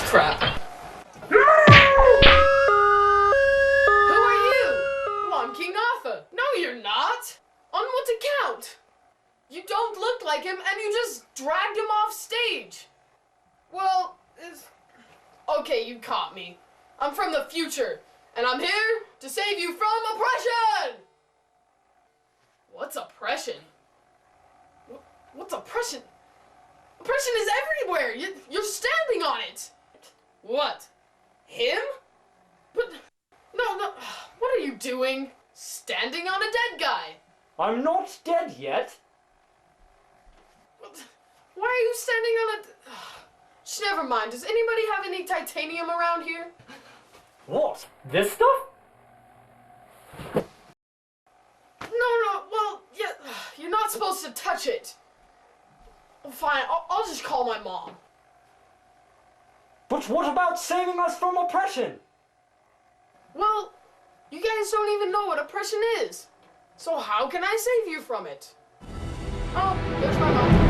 crap. Who are you? Well, I'm King Arthur. No, you're not. On what account? You don't look like him, and you just dragged him off stage. Well, okay, you caught me. I'm from the future, and I'm here to save you from oppression! What's oppression? What's oppression? Oppression is everywhere! You're standing on it! What? Him? But, no, what are you doing? Standing on a dead guy! I'm not dead yet. Why are you standing on a... Just never mind. Does anybody have any titanium around here? What? This stuff? No, well, yeah, you're not supposed to touch it. Well, fine, I'll just call my mom. But what about saving us from oppression? Well, you guys don't even know what oppression is. So how can I save you from it? Oh, there's my mom.